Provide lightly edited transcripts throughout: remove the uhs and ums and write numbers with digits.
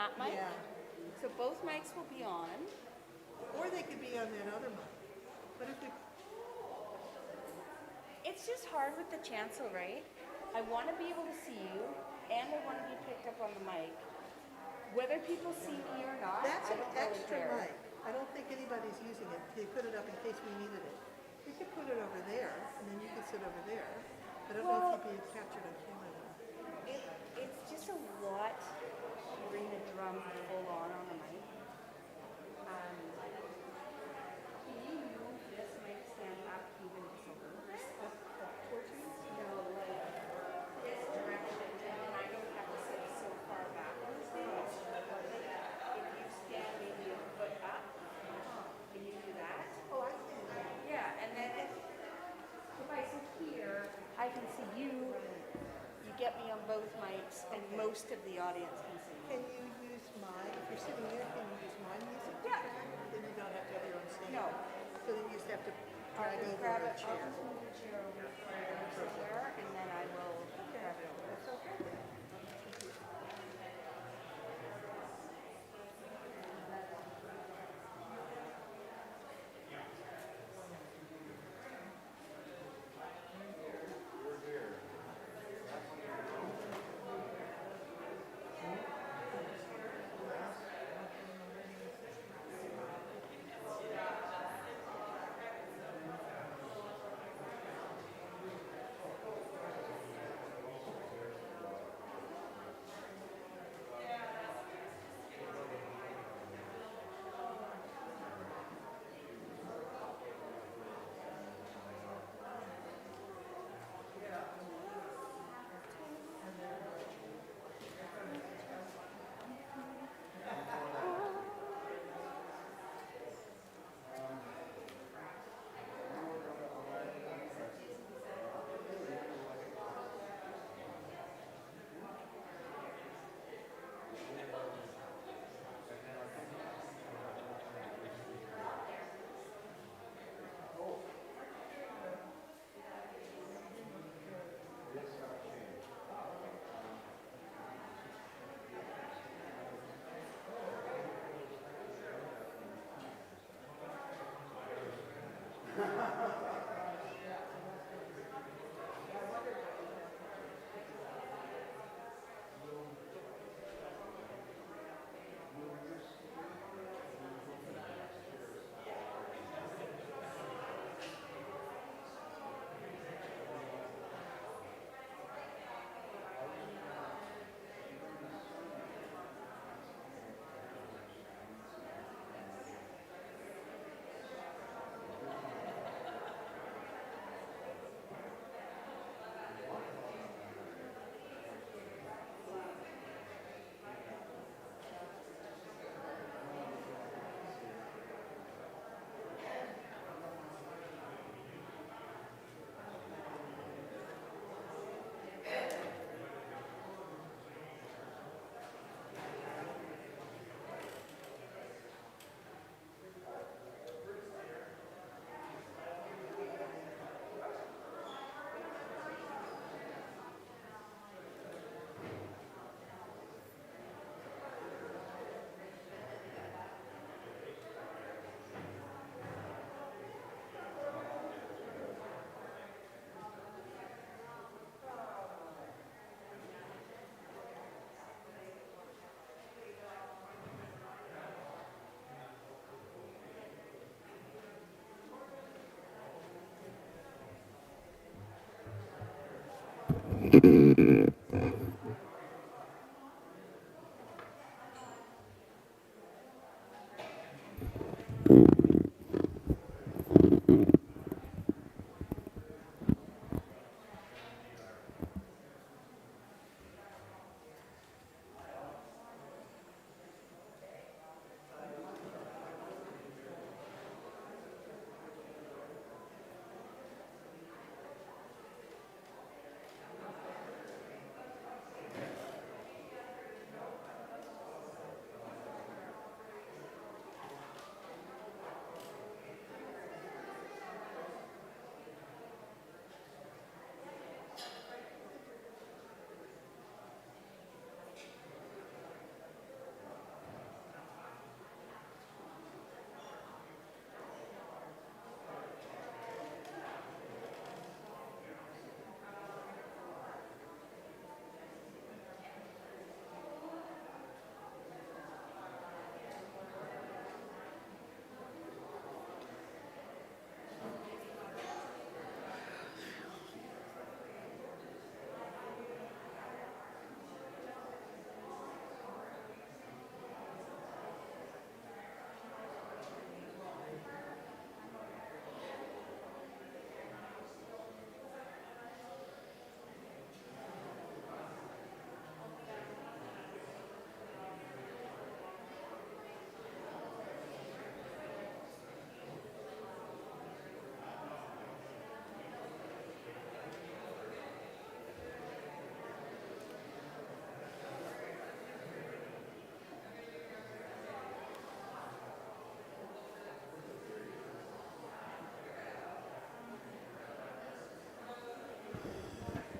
that mic. Yeah. So both mics will be on. Or they could be on that other mic. But if we... It's just hard with the chancel, right? I want to be able to see you, and I want to be picked up on the mic. Whether people see me or not, That's I an don't really extra care. mic. I don't think anybody's using it. They put it up in case we needed it. We could put it over there, and then you could sit over there. I don't know if you'd be captured on camera though. It's just a lot hearing the drum full on a mic. Can you move this mic stand up even just a little bit? Towards you? No, like this direction, and then I don't have to sit so far back on the stage. If you stand maybe a foot up, can you do that? Oh, I can. Yeah, and then if I sit here, I can see you. You get me on both mics, and most of the audience can see me. Can you use if you're sitting there, can you use my music? Yeah. Then you don't have to have your own stand. No. So then you just have to I'll drag just over grab a it. chair. I'll just move the chair over somewhere, and then I will grab it over. That's okay.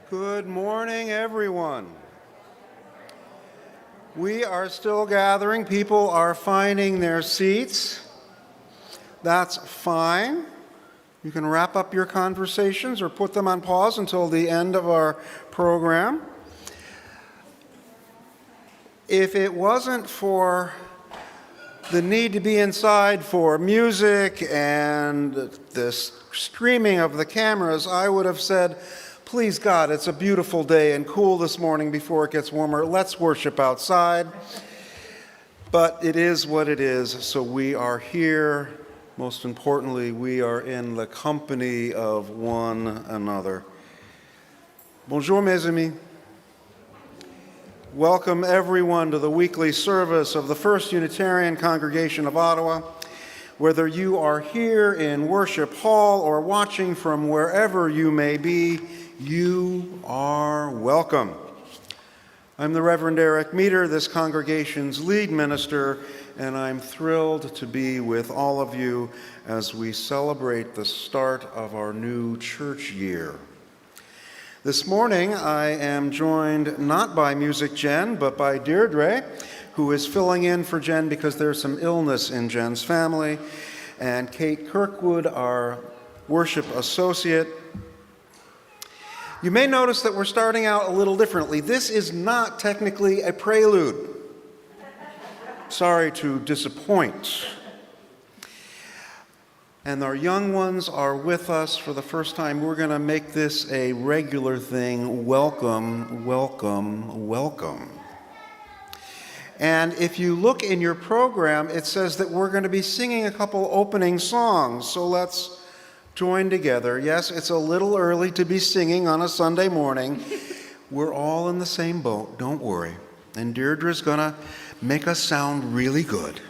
Good morning, everyone. We are still gathering. People are finding their seats. That's fine. You can wrap up your conversations or put them on pause until the end of our program. If it wasn't for the need to be inside for music and the streaming of the cameras, I would have said, please God, it's a beautiful day and cool this morning before it gets warmer. Let's worship outside. But it is what it is, so we are here. Most importantly, we are in the company of one another. Bonjour, mes amis. Welcome everyone to the weekly service of the First Unitarian Congregation of Ottawa. Whether you are here in Worship Hall or watching from wherever you may be, you are welcome. I'm the Reverend Eric Meter, this congregation's lead minister, and I'm thrilled to be with all of you as we celebrate the start of our new church year. This morning, I am joined not by Music Jen, but by Deirdre, who is filling in for Jen because there's some illness in Jen's family, and Kate Kirkwood, our worship associate. You may notice that we're starting out a little differently. This is not technically a prelude. Sorry to disappoint. And our young ones are with us for the first time. We're going to make this a regular thing. Welcome, welcome, welcome. And if you look in your program, it says that we're going to be singing a couple opening songs. So let's join together. Yes, it's a little early to be singing on a Sunday morning. We're all in the same boat, don't worry. And Deirdre's gonna make us sound really good.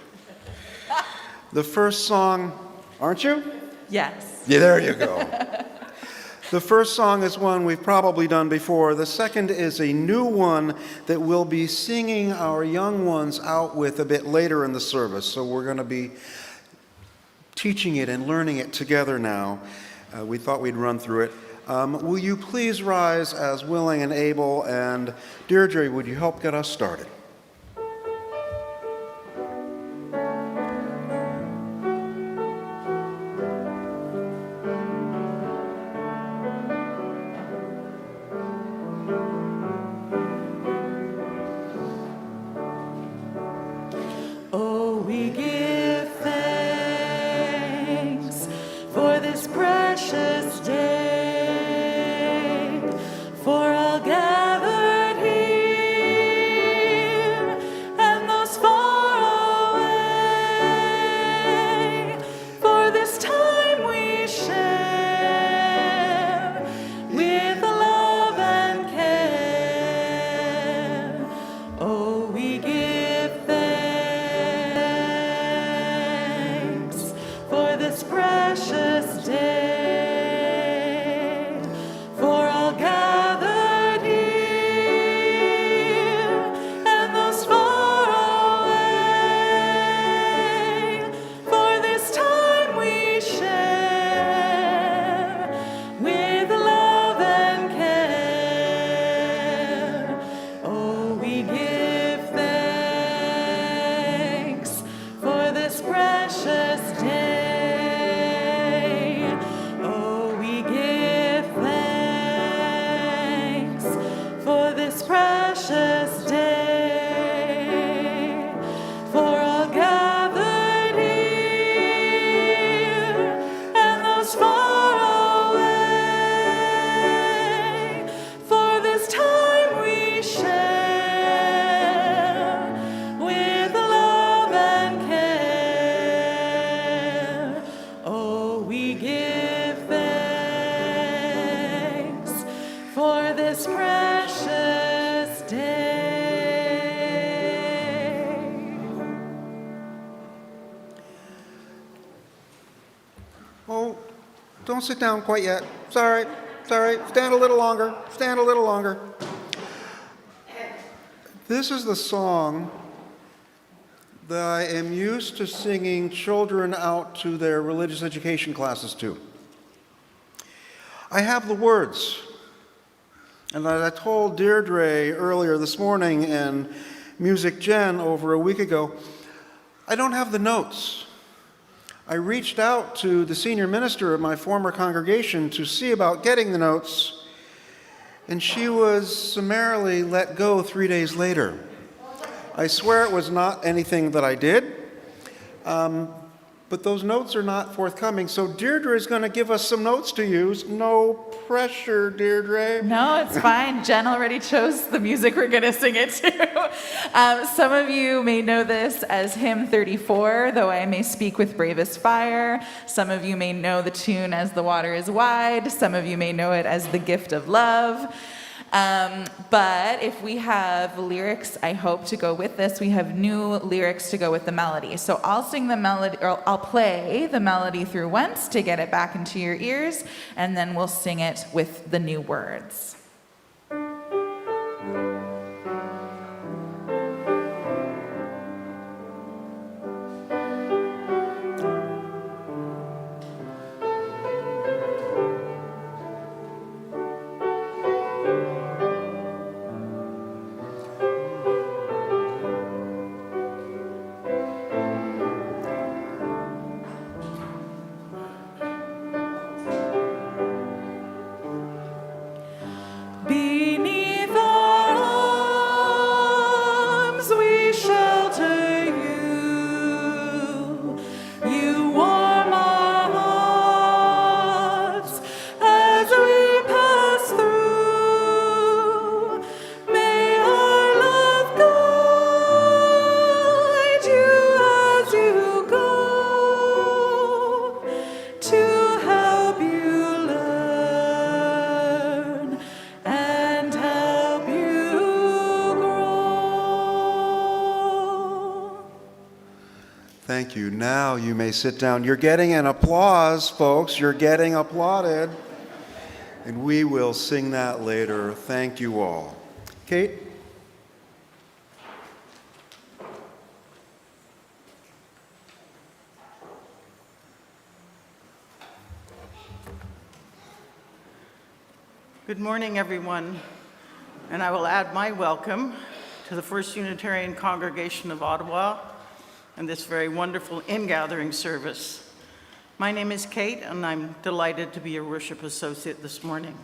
The first song, aren't you? Yes. Yeah, there you go. The first song is one we've probably done before. The second is a new one that we'll be singing our young ones out with a bit later in the service. So we're gonna be teaching it and learning it together now. We thought we'd run through it. Will you please rise as willing and able, and Deirdre, would you help get us started? Oh, we give thanks for this precious day, for all gathered here and those far away, for this time we share with love and care. Oh, we give thanks for this precious day, for all gathered here and those far away, for this time we share with love and care. Oh, we give thanks for this precious day. Oh, we give thanks for this precious day, for all gathered here and those far away, for this time we share with love and care. Oh, we give thanks for this precious day. Oh, don't sit down quite yet. It's all right. It's all right. Stand a little longer. Stand a little longer. This is the song that I am used to singing children out to their religious education classes to. I have the words. And as I told Deirdre earlier this morning and Music Jen over a week ago, I don't have the notes. I reached out to the senior minister of my former congregation to see about getting the notes, and she was summarily let go 3 days later. I swear it was not anything that I did, but those notes are not forthcoming. So Deirdre is going to give us some notes to use. No pressure, Deirdre. No, it's fine. Jen already chose the music we're going to sing it to. Some of you may know this as hymn 34, Though I May Speak with Bravest Fire. Some of you may know the tune as The Water is Wide. Some of you may know it as The Gift of Love. But if we have lyrics, I hope, to go with this, we have new lyrics to go with the melody. So I'll sing the melody, or I'll play the melody through once to get it back into your ears, and then we'll sing it with the new words. Thank you. Now you may sit down. You're getting an applause, folks. You're getting applauded. And we will sing that later. Thank you all. Kate? Good morning, everyone, and I will add my welcome to the First Unitarian Congregation of Ottawa and this very wonderful ingathering service. My name is Kate, and I'm delighted to be your worship associate this morning.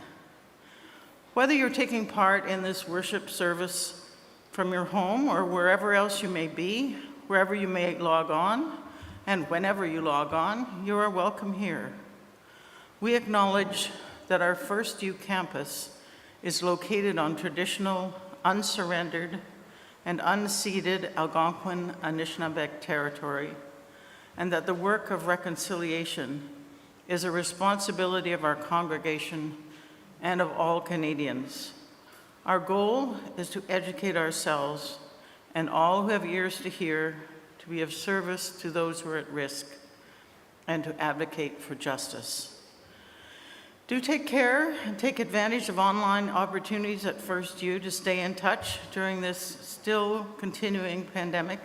Whether you're taking part in this worship service from your home or wherever else you may be, wherever you may log on, and whenever you log on, you are welcome here. We acknowledge that our FirstU campus is located on traditional, unsurrendered, and unceded Algonquin Anishinaabe territory, and that the work of reconciliation is a responsibility of our congregation and of all Canadians. Our goal is to educate ourselves and all who have ears to hear, to be of service to those who are at risk, and to advocate for justice. Do take care and take advantage of online opportunities at FirstU to stay in touch during this still continuing pandemic.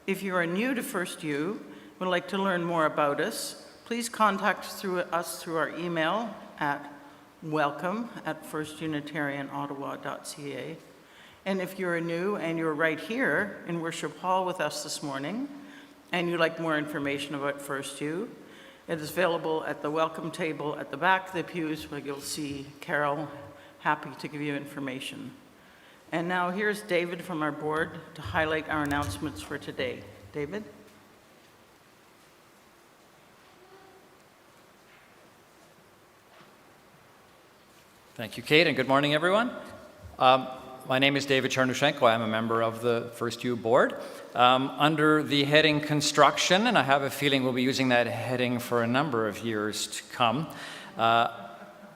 If you are new to FirstU, would like to learn more about us, please contact us through our email at welcome@firstunitarianottawa.ca. And if you're new and you're right here in Worship Hall with us this morning, and you'd like more information about FirstU, it is available at the welcome table at the back of the pews, where you'll see Carol, happy to give you information. And now here's David from our board to highlight our announcements for today. David? Thank you, Kate, and good morning, everyone. My name is David Charnushenko. I'm a member of the FirstU board. Under the heading construction, and I have a feeling we'll be using that heading for a number of years to come,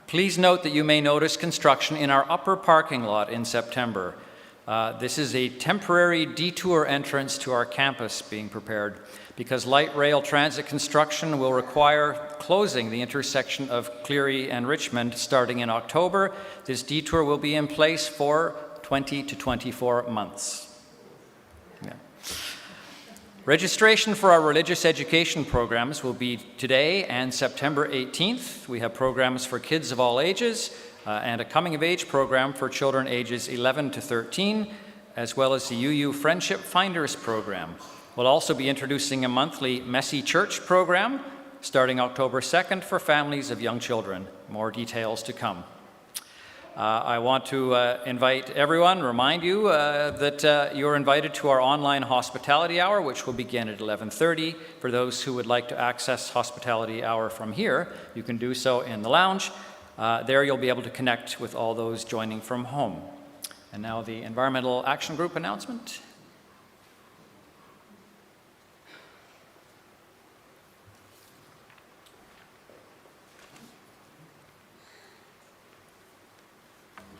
please note that you may notice construction in our upper parking lot in September. This is a temporary detour entrance to our campus being prepared because light rail transit construction will require closing the intersection of Cleary and Richmond starting in October. This detour will be in place for 20 to 24 months. Yeah. Registration for our religious education programs will be today and September 18th. We have programs for kids of all ages, and a coming-of-age program for children ages 11 to 13, as well as the UU Friendship Finders program. We'll also be introducing a monthly Messy Church program starting October 2nd for families of young children. More details to come. I want to invite everyone, remind you that you're invited to our online hospitality hour, which will begin at 11:30. For those who would like to access hospitality hour from here, you can do so in the lounge. There you'll be able to connect with all those joining from home. And now the Environmental Action Group announcement.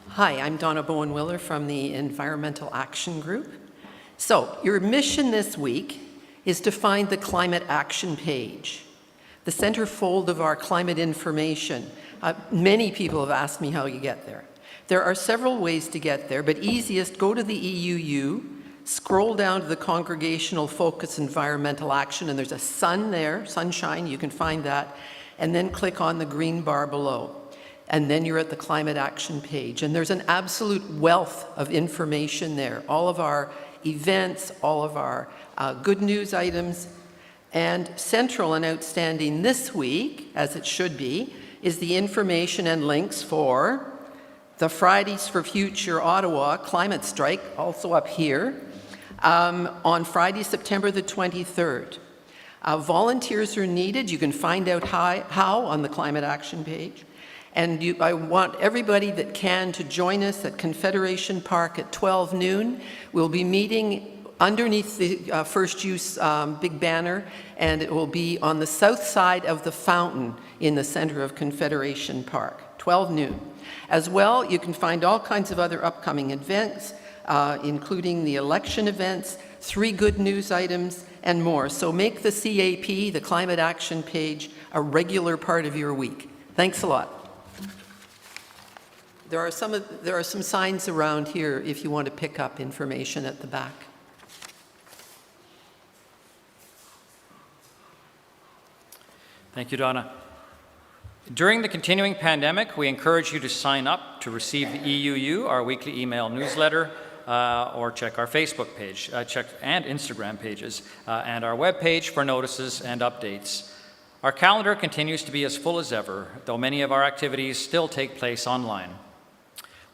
Hi, I'm Donna Bowen-Willer from the Environmental Action Group. So, your mission this week is to find the climate action page, the centerfold of our climate information. Many people have asked me how you get there. There are several ways to get there, but easiest, go to the EUU, scroll down to the Congregational Focus Environmental Action, and there's a sun there, sunshine, you can find that, and then click on the green bar below. And then you're at the climate action page. And there's an absolute wealth of information there. All of our events, all of our good news items. And central and outstanding this week, as it should be, is the information and links for the Fridays for Future Ottawa climate strike, also up here, on Friday, September the 23rd. Volunteers are needed. You can find out how on the climate action page. And I want everybody that can to join us at Confederation Park at 12 noon. We'll be meeting underneath the FirstU big banner, and it will be on the south side of the fountain in the center of Confederation Park, 12 noon. As well, you can find all kinds of other upcoming events, including the election events, 3 good news items, and more. So make the CAP, the Climate Action page, a regular part of your week. Thanks a lot. There are some signs around here if you want to pick up information at the back. Thank you, Donna. During the continuing pandemic, we encourage you to sign up to receive the EUU, our weekly email newsletter, or check our Facebook page, and Instagram pages, and our webpage for notices and updates. Our calendar continues to be as full as ever, though many of our activities still take place online.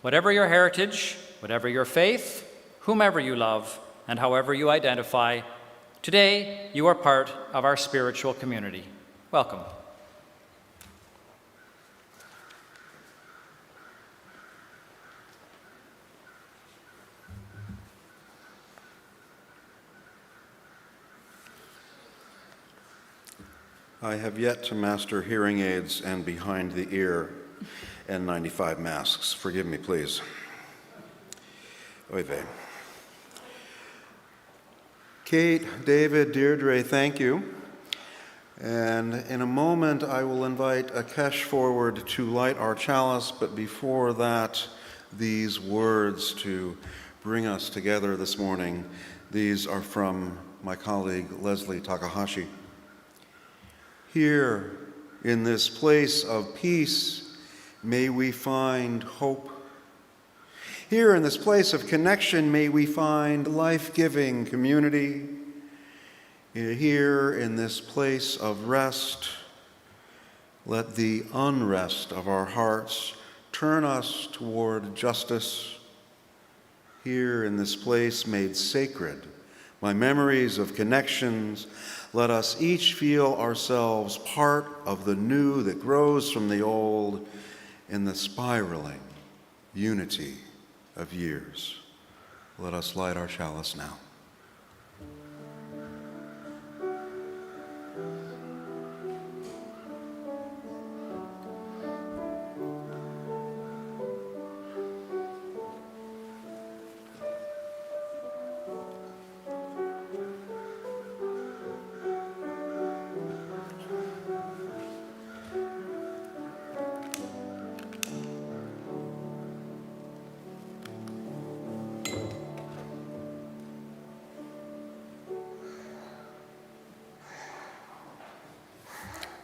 Whatever your heritage, whatever your faith, whomever you love, and however you identify, today you are part of our spiritual community. Welcome. I have yet to master hearing aids and behind the ear N95 masks. Forgive me, please. Oy vey. Kate, David, Deirdre, thank you. And in a moment, I will invite Akesh forward to light our chalice, but before that, these words to bring us together this morning. These are from my colleague, Leslie Takahashi. Here, in this place of peace, may we find hope. Here in this place of connection, may we find life-giving community. Here in this place of rest, let the unrest of our hearts turn us toward justice. Here in this place made sacred by memories of connections, let us each feel ourselves part of the new that grows from the old in the spiraling unity of years. Let us light our chalice now.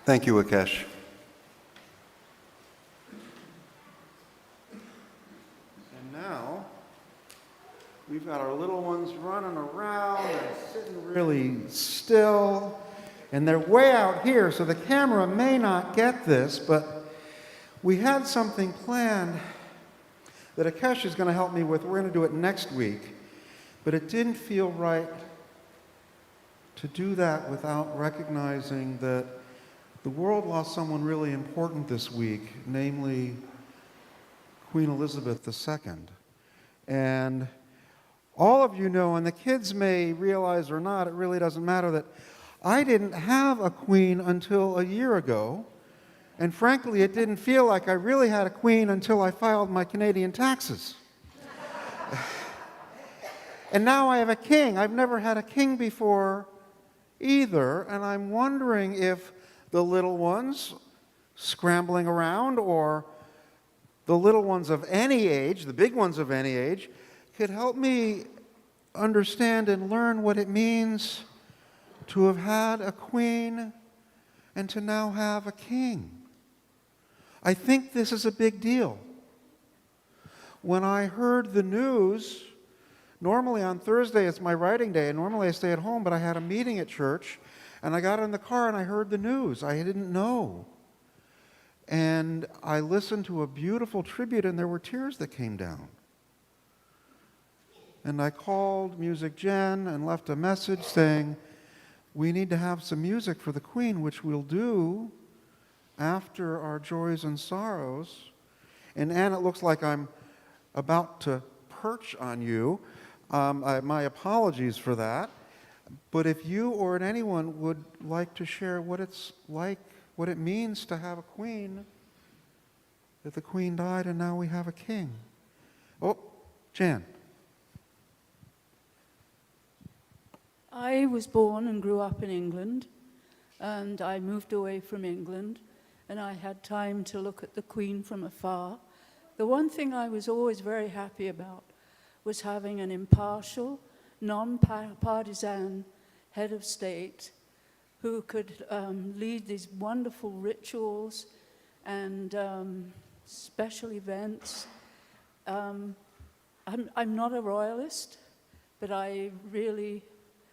Thank you, Akesh. We've got our little ones running around and sitting really still. And they're way out here, so the camera may not get this, but we had something planned that Akesh is going to help me with. We're going to do it next week. But it didn't feel right to do that without recognizing that the world lost someone really important this week, namely Queen Elizabeth II. And all of you know, and the kids may realize or not, it really doesn't matter, that I didn't have a queen until a year ago. And frankly, it didn't feel like I really had a queen until I filed my Canadian taxes. And now I have a king. I've never had a king before either, and I'm wondering if the little ones scrambling around, or the little ones of any age, the big ones of any age, could help me understand and learn what it means to have had a queen and to now have a king. I think this is a big deal. When I heard the news, normally on Thursday it's my writing day, and normally I stay at home, but I had a meeting at church, and I got in the car and I heard the news. I didn't know. And I listened to a beautiful tribute, and there were tears that came down. And I called Music Jen and left a message saying, we need to have some music for the Queen, which we'll do after our joys and sorrows. And Anne, it looks like I'm about to perch on you. My apologies for that. But if you or anyone would like to share what it's like, what it means to have a queen, that the queen died and now we have a king. Oh, Jan. I was born and grew up in England, and I moved away from England, and I had time to look at the Queen from afar. The one thing I was always very happy about was having an impartial, non-partisan head of state who could lead these wonderful rituals and special events. I'm not a royalist, but I really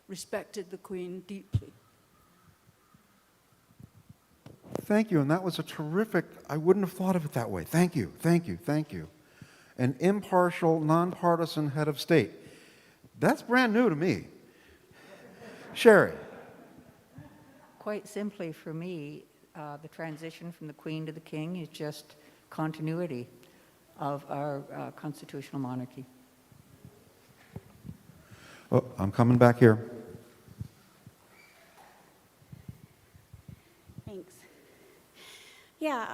respected the Queen deeply. Thank you, and that was a terrific, I wouldn't have thought of it that way. Thank you, thank you, thank you. An impartial, nonpartisan head of state. That's brand new to me. Sherry. Quite simply for me, the transition from the Queen to the King is just continuity of our constitutional monarchy. Oh, I'm coming back here. Thanks. Yeah,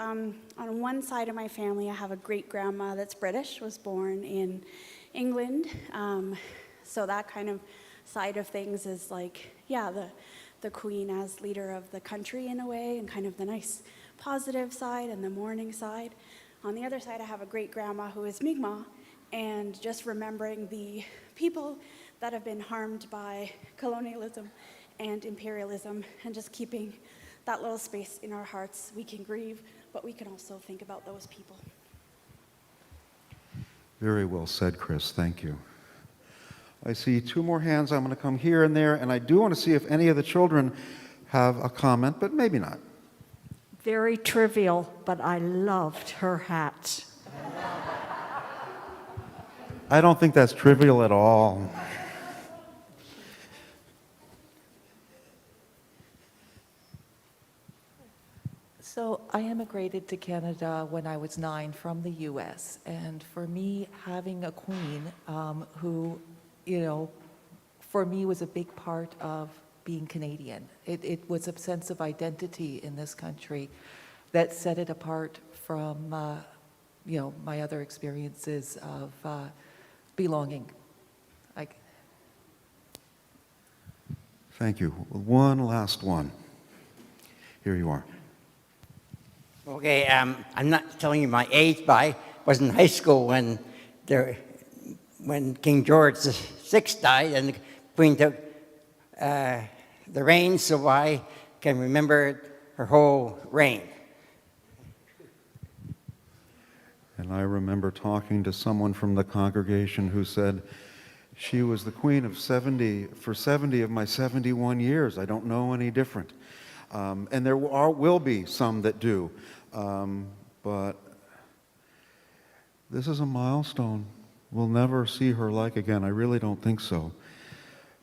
on one side of my family, I have a great-grandma that's British, was born in England. So that kind of side of things is like, yeah, the Queen as leader of the country in a way, and kind of the nice positive side and the mourning side. On the other side, I have a great-grandma who is Mi'kmaq, and just remembering the people that have been harmed by colonialism and imperialism, and just keeping that little space in our hearts. We can grieve, but we can also think about those people. Very well said, Chris. Thank you. I see two more hands. I'm going to come here and there, and I do want to see if any of the children have a comment, but maybe not. Very trivial, but I loved her hat. I don't think that's trivial at all. So I immigrated to Canada when I was 9 from the U.S. And for me, having a queen who, you know, for me was a big part of being Canadian. It was a sense of identity in this country that set it apart from, you know, my other experiences of belonging. Thank you. One last one. Here you are. Okay, I'm not telling you my age, but I was in high school when King George VI died and the Queen took the reign, so I can remember her whole reign. And I remember talking to someone from the congregation who said She was the queen of 70 for 70 of my 71 years. I don't know any different. And there will be some that do. But this is a milestone. We'll never see her like again. I really don't think so.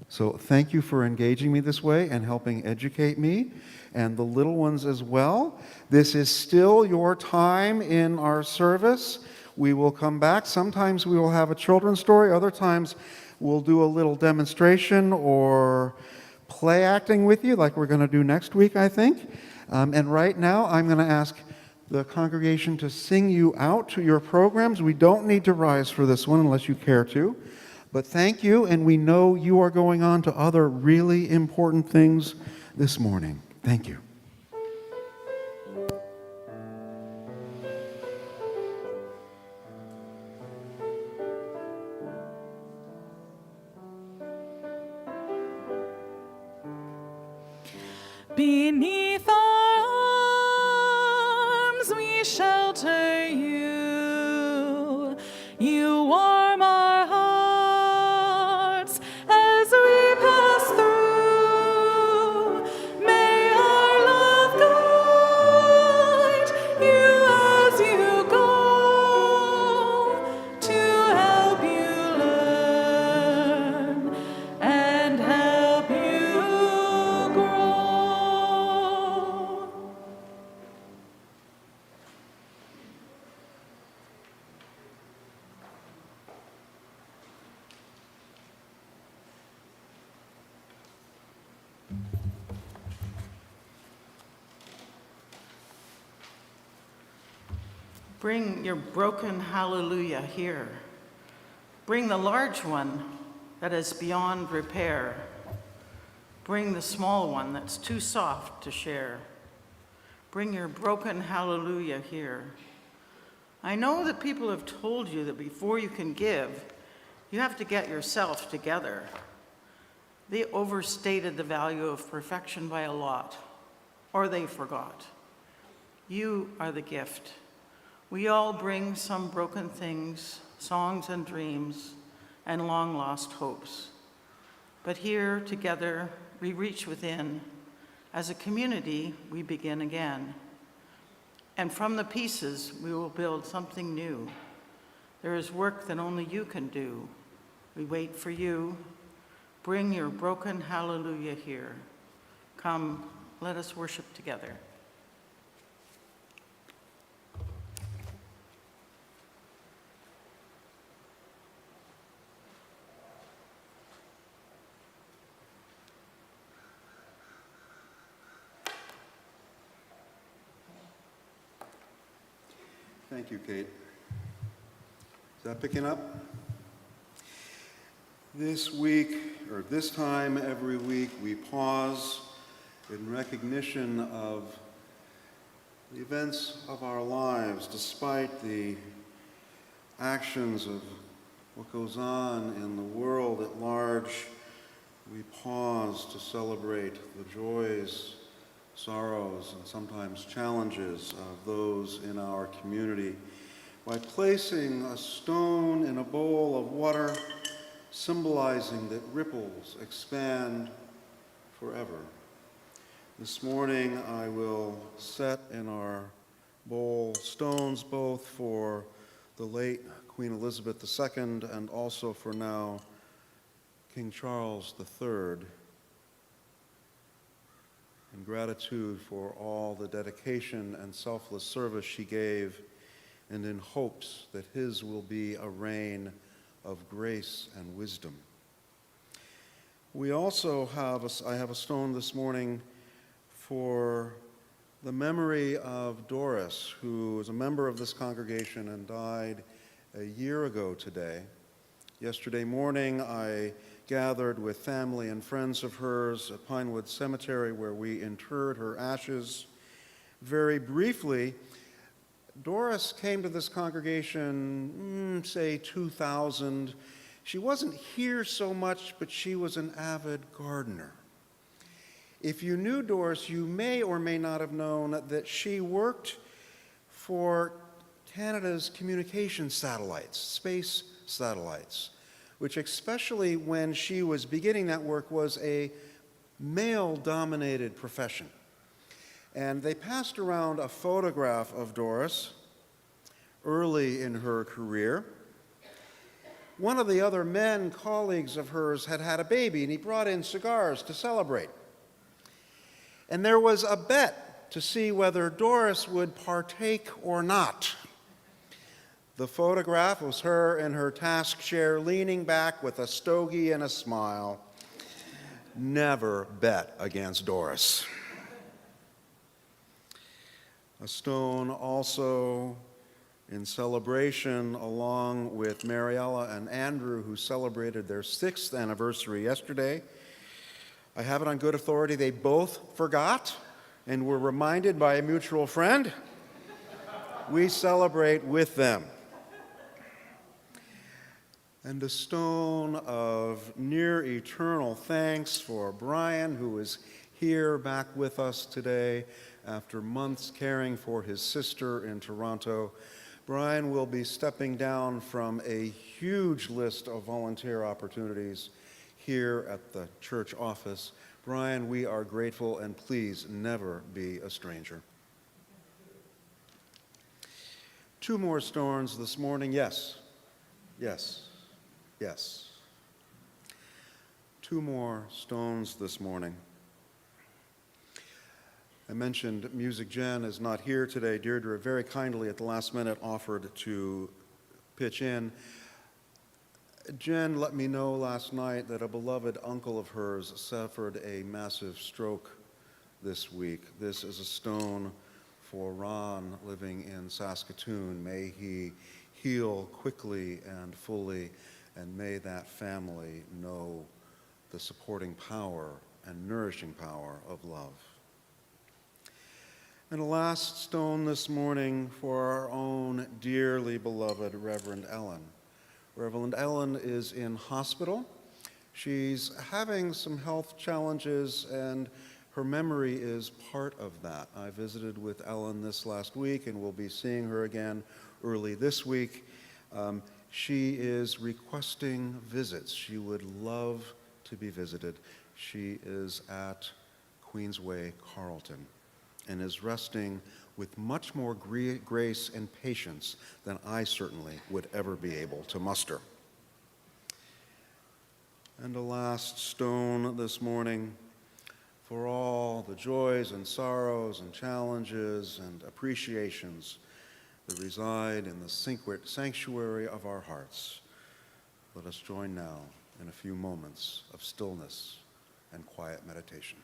So thank you for engaging me this way and helping educate me and the little ones as well. This is still your time in our service. We will come back. Sometimes we will have a children's story. Other times we'll do a little demonstration or play acting with you like we're going to do next week, I think. And right now I'm going to ask the congregation to sing you out to your programs. We don't need to rise for this one unless you care to. But thank you, and we know you are going on to other really important things this morning. Thank you. Beneath our arms we shelter you. You warm our hearts as we pass through. May our love guide you as you go, to help you learn and help you grow. Bring your broken hallelujah here. Bring the large one that is beyond repair. Bring the small one that's too soft to share. Bring your broken hallelujah here. I know that people have told you that before you can give, you have to get yourself together. They overstated the value of perfection by a lot, or they forgot. You are the gift. We all bring some broken things, songs and dreams, and long-lost hopes. But here, together, we reach within. As a community, we begin again. And from the pieces, we will build something new. There is work that only you can do. We wait for you. Bring your broken hallelujah here. Come, let us worship together. Thank you, Kate. Is that picking up? This week, or this time every week, we pause in recognition of the events of our lives, despite the actions of what goes on in the world at large. We pause to celebrate the joys, sorrows, and sometimes challenges of those in our community by placing a stone in a bowl of water, symbolizing that ripples expand forever. This morning I will set in our bowl stones both for the late Queen Elizabeth II and also for now King Charles III, in gratitude for all the dedication and selfless service she gave, and in hopes that his will be a reign of grace and wisdom. We also I have a stone this morning for the memory of Doris, who was a member of this congregation and died a year ago today. Yesterday morning, I gathered with family and friends of hers at Pinewood Cemetery, where we interred her ashes. Very briefly, Doris came to this congregation, say 2000. She wasn't here so much, but she was an avid gardener. If you knew Doris, you may or may not have known that she worked for Canada's communication satellites, space satellites, which especially when she was beginning that work was a male-dominated profession. And they passed around a photograph of Doris early in her career. One of the other men colleagues of hers had had a baby, and he brought in cigars to celebrate. And there was a bet to see whether Doris would partake or not. The photograph was her in her task chair, leaning back with a stogie and a smile. Never bet against Doris. A stone also in celebration, along with Mariella and Andrew, who celebrated their 6th anniversary yesterday. I have it on good authority they both forgot and were reminded by a mutual friend. We celebrate with them. And a stone of near eternal thanks for Brian, who is here back with us today after months caring for his sister in Toronto. Brian will be stepping down from a huge list of volunteer opportunities here at the church office. Brian, we are grateful, and please never be a stranger. 2 more stones this morning. Yes. 2 more stones this morning. I mentioned Music Jen is not here today. Deirdre very kindly at the last minute offered to pitch in. Jen let me know last night that a beloved uncle of hers suffered a massive stroke this week. This is a stone for Ron living in Saskatoon. May he heal quickly and fully, and may that family know the supporting power and nourishing power of love. And a last stone this morning for our own dearly beloved Reverend Ellen. Reverend Ellen is in hospital. She's having some health challenges, and her memory is part of that. I visited with Ellen this last week, and we'll be seeing her again early this week. She is requesting visits. She would love to be visited. She is at Queensway Carleton and is resting with much more grace and patience than I certainly would ever be able to muster. And a last stone this morning for all the joys and sorrows and challenges and appreciations that reside in the sanctuary of our hearts. Let us join now in a few moments of stillness and quiet meditation.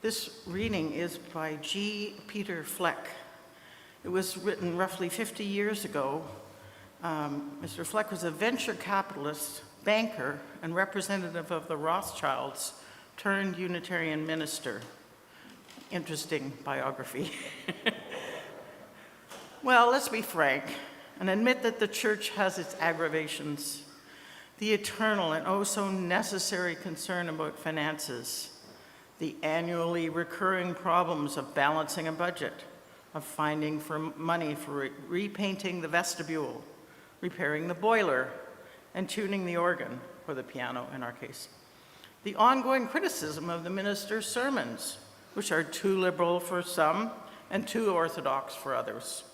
This reading is by G. Peter Fleck. It was written roughly 50 years ago. Mr. Fleck was a venture capitalist, banker, and representative of the Rothschilds turned Unitarian minister. interesting biography. Well, let's be frank and admit that the church has its aggravations. The eternal and oh so necessary concern about finances, the annually recurring problems of balancing a budget, of finding money for repainting the vestibule, repairing the boiler, and tuning the organ, or the piano in our case. The ongoing criticism of the minister's sermons, which are too liberal for some and too orthodox for others,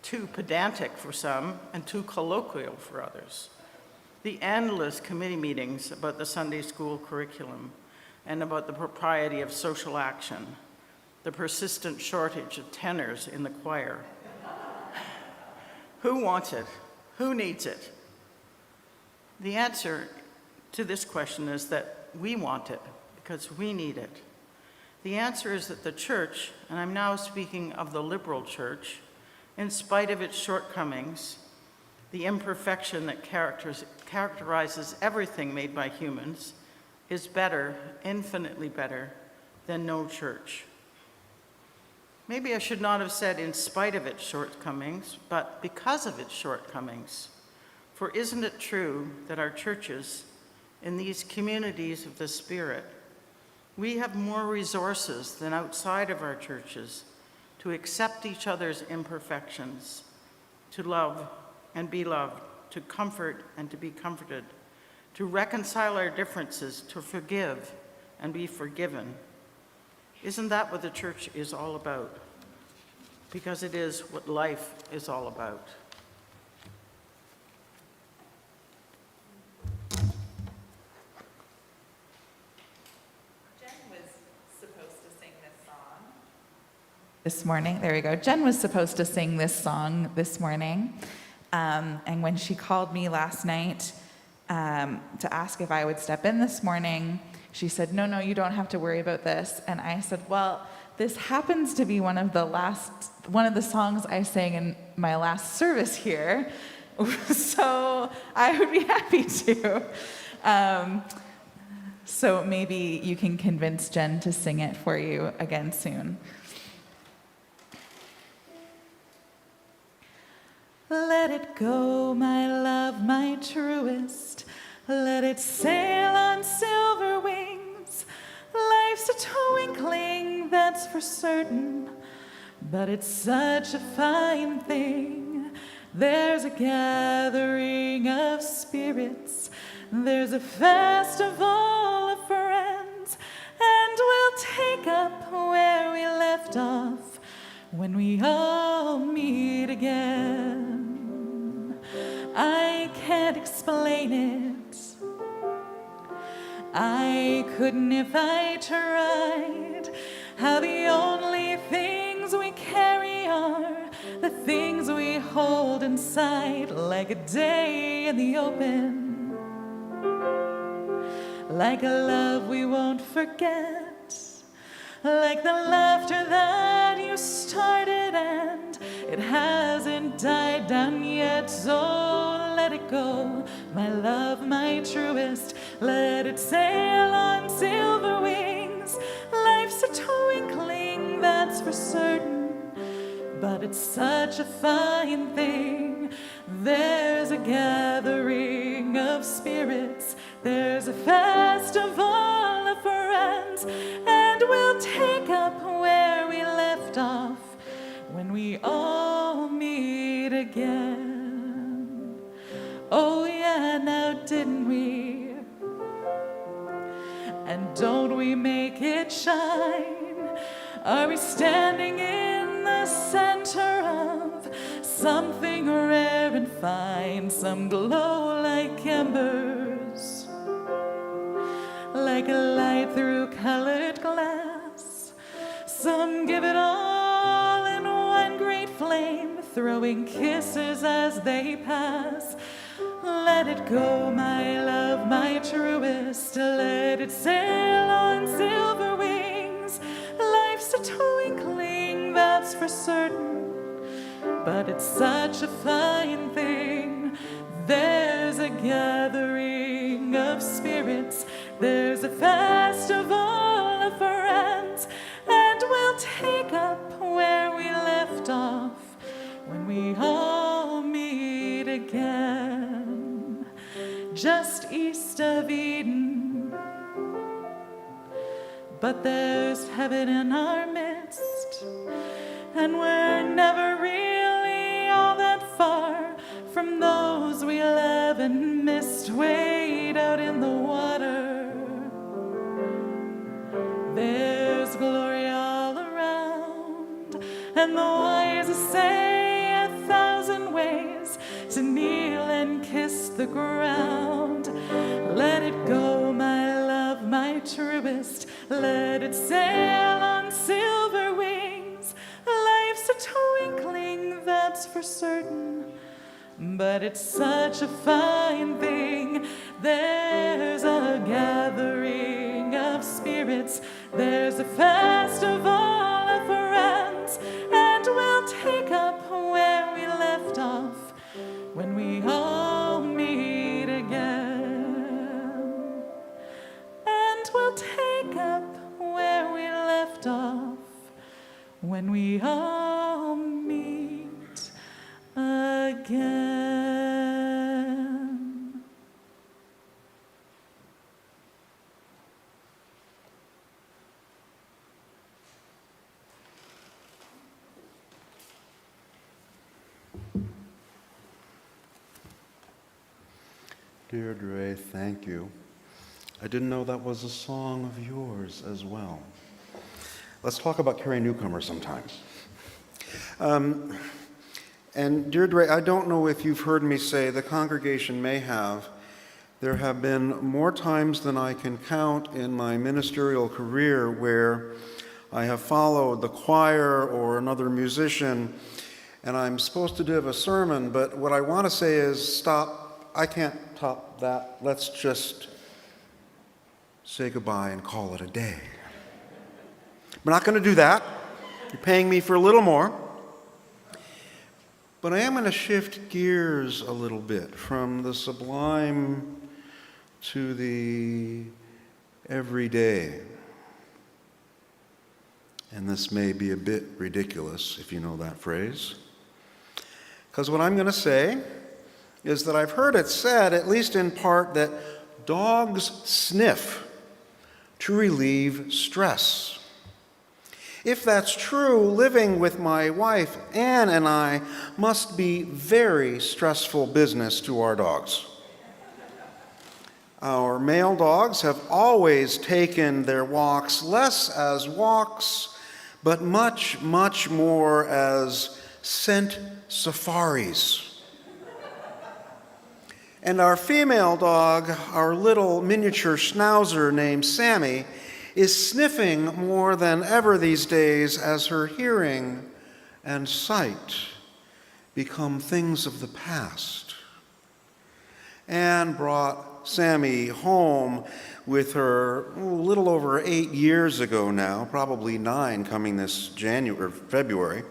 too pedantic for some and too colloquial for others. The endless committee meetings about the Sunday school curriculum and about the propriety of social action, the persistent shortage of tenors in the choir. Who wants it? Who needs it? The answer to this question is that we want it because we need it. The answer is that the church, and I'm now speaking of the liberal church, in spite of its shortcomings, the imperfection that characterizes everything made by humans, is better, infinitely better, than no church. Maybe I should not have said in spite of its shortcomings, but because of its shortcomings. For isn't it true that our churches, in these communities of the Spirit, we have more resources than outside of our churches to accept each other's imperfections, to love and be loved, to comfort and to be comforted, to reconcile our differences, to forgive and be forgiven. Isn't that what the church is all about? Because it is what life is all about. This morning. There we go. Jen was supposed to sing this song this morning. And when she called me last night to ask if I would step in this morning, she said, no, you don't have to worry about this. And I said, well, this happens to be one of the songs I sang in my last service here. So I would be happy to. So maybe you can convince Jen to sing it for you again soon. Let it go, my love, my truest. Let it sail on silver wings. Life's a twinkling, that's for certain. But it's such a fine thing. There's a gathering of spirits. There's a festival of friends. And we'll take up where we left off when we all meet again. I can't explain it. I couldn't if I tried. How the only things we carry are the things we hold inside, like a day in the open, like a love we won't forget, like the laughter that you started and it hasn't died down yet. So let it go, my love, my truest. Let it sail on silver wings. Life's a twinkling, that's for certain. But it's such a fine thing. There's a gathering of spirits. There's a festival of friends. And we'll take up where we left off when we all meet again. Oh yeah, now didn't we? And don't we make it shine? Are we standing in the center of something rare and fine? Some glow like embers, like a light through colored glass. Some give it all in one great flame, throwing kisses as they pass. Let it go, my love, my truest. Let it sail on silver wings. Life's a twinkling, that's for certain. But it's such a fine thing. There's a gathering of spirits. There's a festival of friends. And we'll take we all meet again, just east of Eden. But there's heaven in our midst, and we're never really all that far from those we love and missed, wade out in the water. There's glory all around, and the wise say 1,000 ways to kneel and kiss the ground. Let it go, my love, my truest, let it sail on silver wings. Life's a twinkling, that's for certain, but it's such a fine thing. There's a gathering of spirits, there's a festival of friends, and we'll take up where we left off when we all meet again. And we'll take up where we left off when we all meet again. Deirdre, thank you. I didn't know that was a song of yours as well. Let's talk about Carrie Newcomer sometime. And Deirdre, I don't know if you've heard me say, the congregation may have, there have been more times than I can count in my ministerial career where I have followed the choir or another musician, and I'm supposed to give a sermon, but what I want to say is, stop, I can't top that. Let's just say goodbye and call it a day. We're not going to do that. You're paying me for a little more. But I am going to shift gears a little bit from the sublime to the everyday. And this may be a bit ridiculous, if you know that phrase. Because what I'm going to say is that I've heard it said, at least in part, that dogs sniff to relieve stress. If that's true, living with my wife, Anne, and I must be very stressful business to our dogs. Our male dogs have always taken their walks less as walks, but much, much more as scent safaris. And our female dog, our little miniature schnauzer named Sammy, is sniffing more than ever these days as her hearing and sight become things of the past. Anne brought Sammy home with her a little over 8 years ago now, probably 9 coming this February.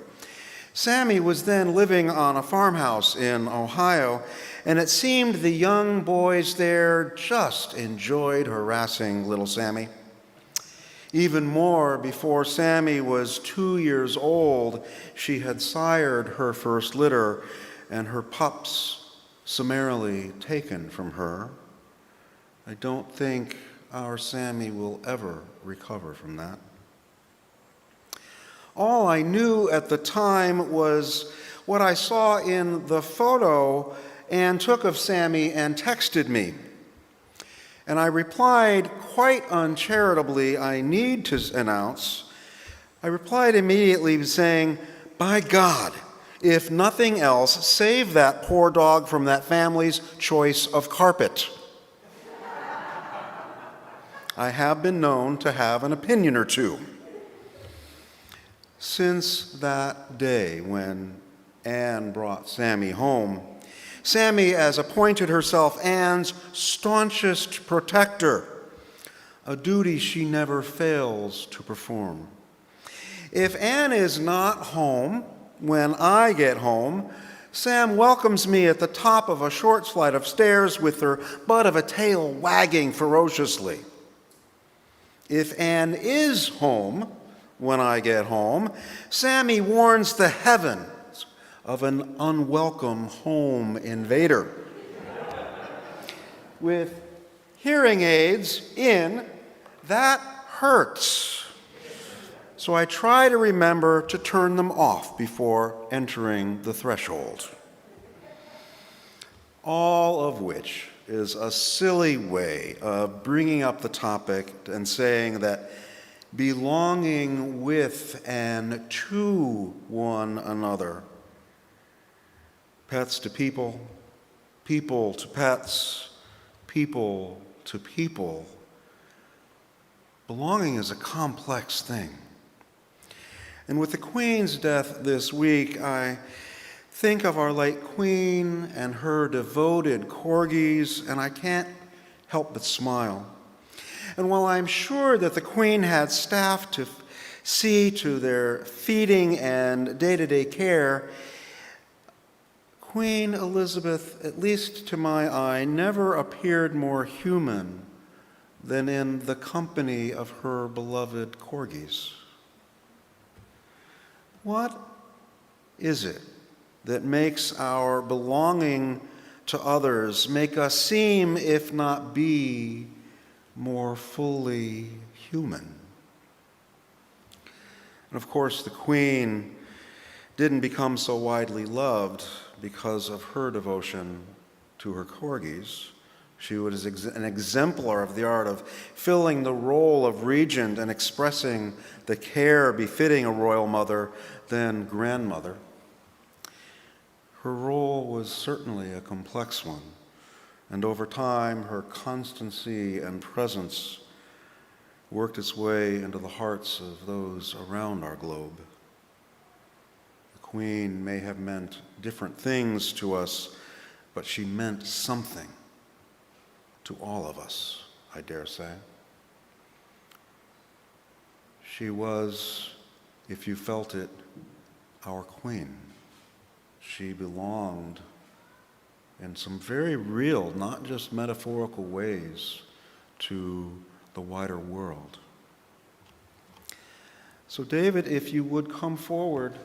Sammy was then living on a farmhouse in Ohio, and it seemed the young boys there just enjoyed harassing little Sammy. Even more, before Sammy was 2 years old, she had sired her first litter, and her pups summarily taken from her. I don't think our Sammy will ever recover from that. All I knew at the time was what I saw in the photo Anne took of Sammy and texted me. And I replied quite uncharitably, I need to announce. I replied immediately saying, by God, if nothing else, save that poor dog from that family's choice of carpet. I have been known to have an opinion or two. Since that day when Anne brought Sammy home, Sammy has appointed herself Anne's staunchest protector, a duty she never fails to perform. If Anne is not home when I get home, Sam welcomes me at the top of a short flight of stairs with her butt of a tail wagging ferociously. If Anne is home when I get home, Sammy warns the heavens of an unwelcome home invader. With hearing aids in, that hurts. So I try to remember to turn them off before entering the threshold. All of which is a silly way of bringing up the topic and saying that belonging with and to one another, pets to people, people to pets, people to people, belonging is a complex thing. And with the Queen's death this week, I think of our late Queen and her devoted corgis, and I can't help but smile. And while I'm sure that the Queen had staff to see to their feeding and day-to-day care, Queen Elizabeth, at least to my eye, never appeared more human than in the company of her beloved corgis. What is it that makes our belonging to others make us seem, if not be, more fully human? And of course, the Queen didn't become so widely loved because of her devotion to her corgis. She was an exemplar of the art of filling the role of regent and expressing the care befitting a royal mother, then grandmother. Her role was certainly a complex one, and over time, her constancy and presence worked its way into the hearts of those around our globe. The Queen may have meant different things to us, but she meant something to all of us, I dare say. She was, if you felt it, our Queen. She belonged in some very real, not just metaphorical ways, to the wider world. So David, if you would come forward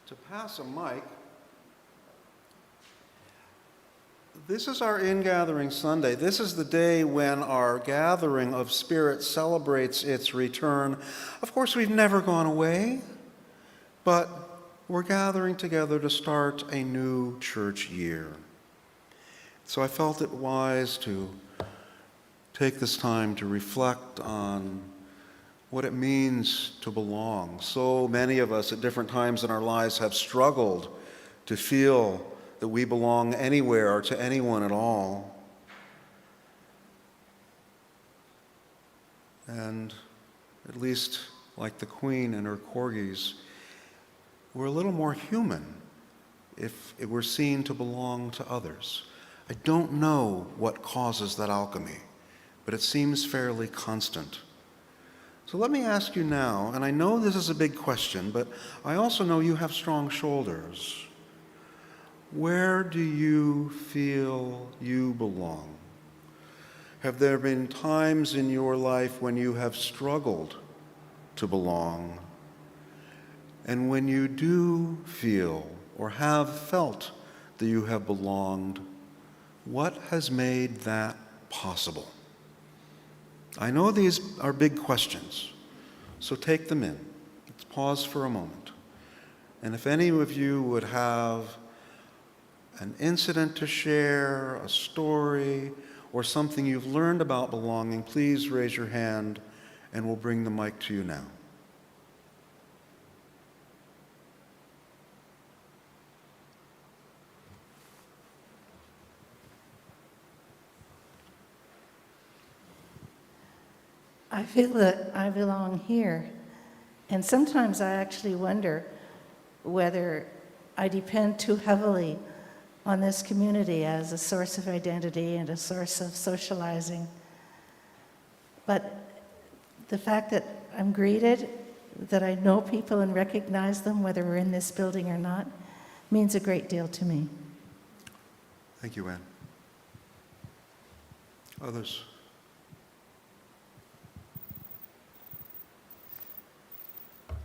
to pass a mic. This is our Ingathering Sunday. This is the day when our gathering of spirits celebrates its return. Of course, we've never gone away, but we're gathering together to start a new church year. So I felt it wise to take this time to reflect on what it means to belong. So many of us at different times in our lives have struggled to feel that we belong anywhere or to anyone at all. And at least like the Queen and her corgis, we're a little more human if we're seen to belong to others. I don't know what causes that alchemy, but it seems fairly constant. So let me ask you now, and I know this is a big question, but I also know you have strong shoulders. Where do you feel you belong? Have there been times in your life when you have struggled to belong? And when you do feel or have felt that you have belonged, what has made that possible? I know these are big questions, so take them in. Let's pause for a moment. And if any of you would have an incident to share, a story, or something you've learned about belonging, please raise your hand and we'll bring the mic to you now. I feel that I belong here. And sometimes I actually wonder whether I depend too heavily on this community as a source of identity and a source of socializing. But the fact that I'm greeted, that I know people and recognize them, whether we're in this building or not, means a great deal to me. Thank you, Anne. Others?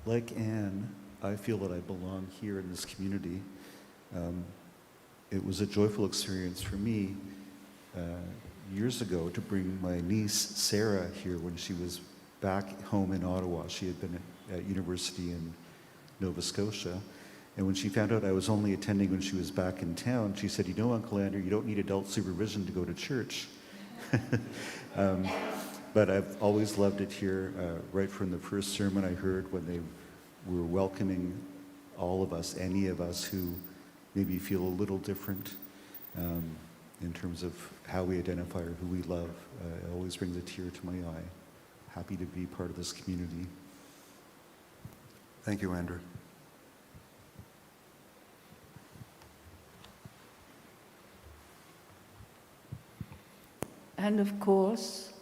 Like Anne, I feel that I belong here in this community. It was a joyful experience for me years ago to bring my niece Sarah here when she was back home in Ottawa. She had been at university in Nova Scotia. And when she found out I was only attending when she was back in town, she said, "You know, Uncle Andrew, you don't need adult supervision to go to church." But I've always loved it here, right from the first sermon I heard when they were welcoming all of us, any of us who maybe feel a little different in terms of how we identify or who we love. It always brings a tear to my eye. Happy to be part of this community. Thank you, Andrew. And of course,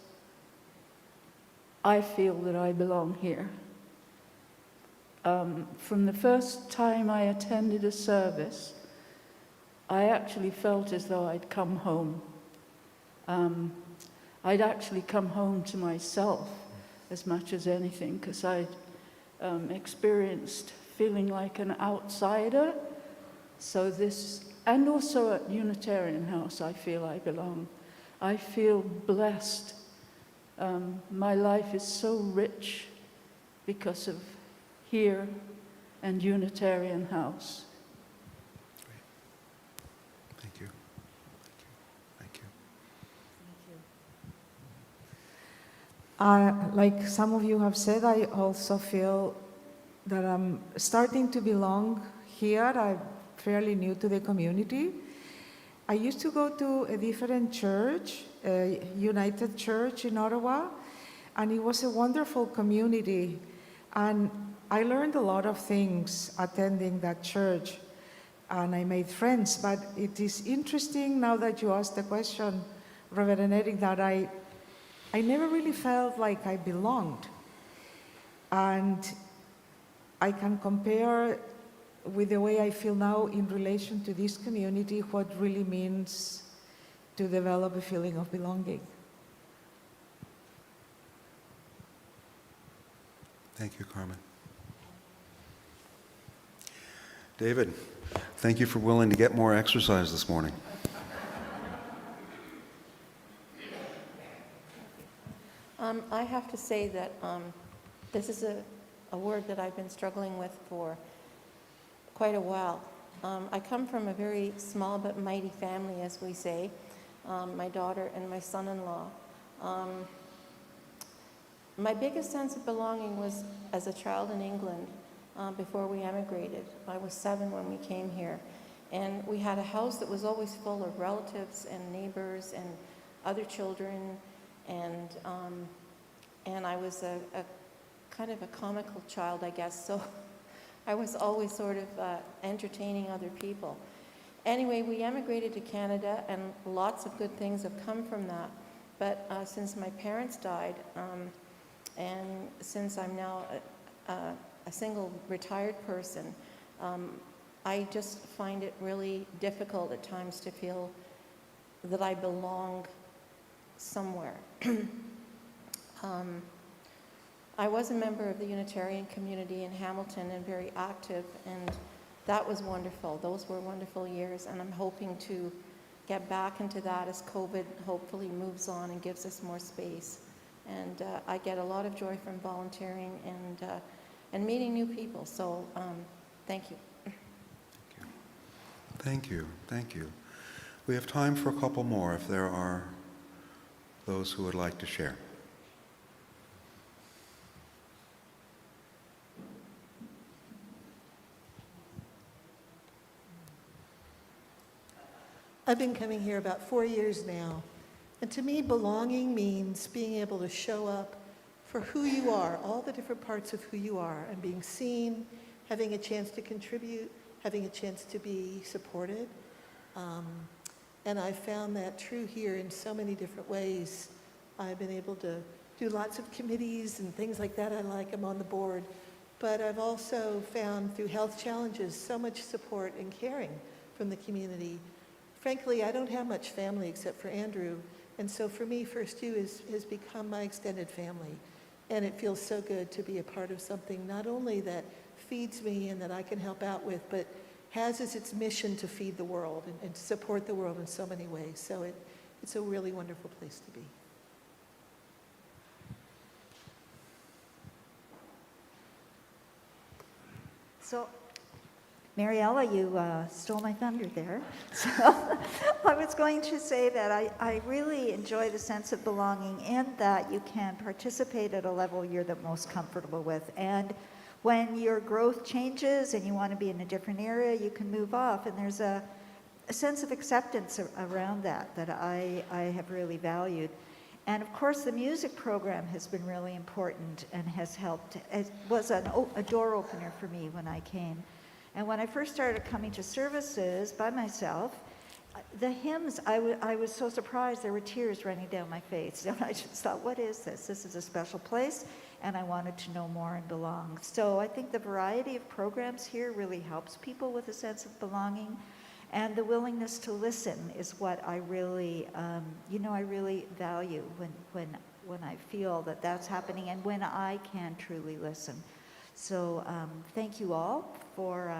I feel that I belong here. From the first time I attended a service, I actually felt as though I'd come home. I'd actually come home to myself as much as anything, because I'd experienced feeling like an outsider. So this, and also at Unitarian House, I feel I belong. I feel blessed. My life is so rich because of here and Unitarian House. Thank you. Thank you. Like some of you have said, I also feel that I'm starting to belong here. I'm fairly new to the community. I used to go to a different church, a United Church in Ottawa, and it was a wonderful community. And I learned a lot of things attending that church, and I made friends. But it is interesting now that you asked the question, Reverend Eric, that I never really felt like I belonged. And I can compare with the way I feel now in relation to this community, what really means to develop a feeling of belonging. Thank you, Carmen. David, thank you for willing to get more exercise this morning. I have to say that this is a word that I've been struggling with for quite a while. I come from a very small but mighty family, as we say, my daughter and my son-in-law. My biggest sense of belonging was as a child in England before we emigrated. I was 7 when we came here. And we had a house that was always full of relatives and neighbors and other children. And I was a kind of a comical child, I guess. So I was always sort of entertaining other people. Anyway, we emigrated to Canada, and lots of good things have come from that. But since my parents died, and since I'm now a single retired person, I just find it really difficult at times to feel that I belong somewhere. I was a member of the Unitarian community in Hamilton and very active, and that was wonderful. Those were wonderful years, and I'm hoping to get back into that as COVID hopefully moves on and gives us more space. And I get a lot of joy from volunteering and meeting new people. So thank you. Thank you. Thank you. We have time for a couple more if there are those who would like to share. I've been coming here about 4 years now. And to me, belonging means being able to show up for who you are, all the different parts of who you are, and being seen, having a chance to contribute, having a chance to be supported. And I found that true here in so many different ways. I've been able to do lots of committees and things like that. I like, I'm on the board. But I've also found through health challenges so much support and caring from the community. Frankly, I don't have much family except for Andrew. And so for me, FirstU has become my extended family. And it feels so good to be a part of something not only that feeds me and that I can help out with, but has as its mission to feed the world and to support the world in so many ways. So it's a really wonderful place to be. So, Mariella, you stole my thunder there. So I was going to say that I really enjoy the sense of belonging and that you can participate at a level you're the most comfortable with. And when your growth changes and you want to be in a different area, you can move off. And there's a sense of acceptance around that I have really valued. And of course, the music program has been really important and has helped. It was a door opener for me when I came. And when I first started coming to services by myself, the hymns, I was so surprised. There were tears running down my face. And I just thought, what is this? This is a special place, and I wanted to know more and belong. So I think the variety of programs here really helps people with a sense of belonging. And the willingness to listen is what I really, I really value when I feel that that's happening and when I can truly listen. So thank you all for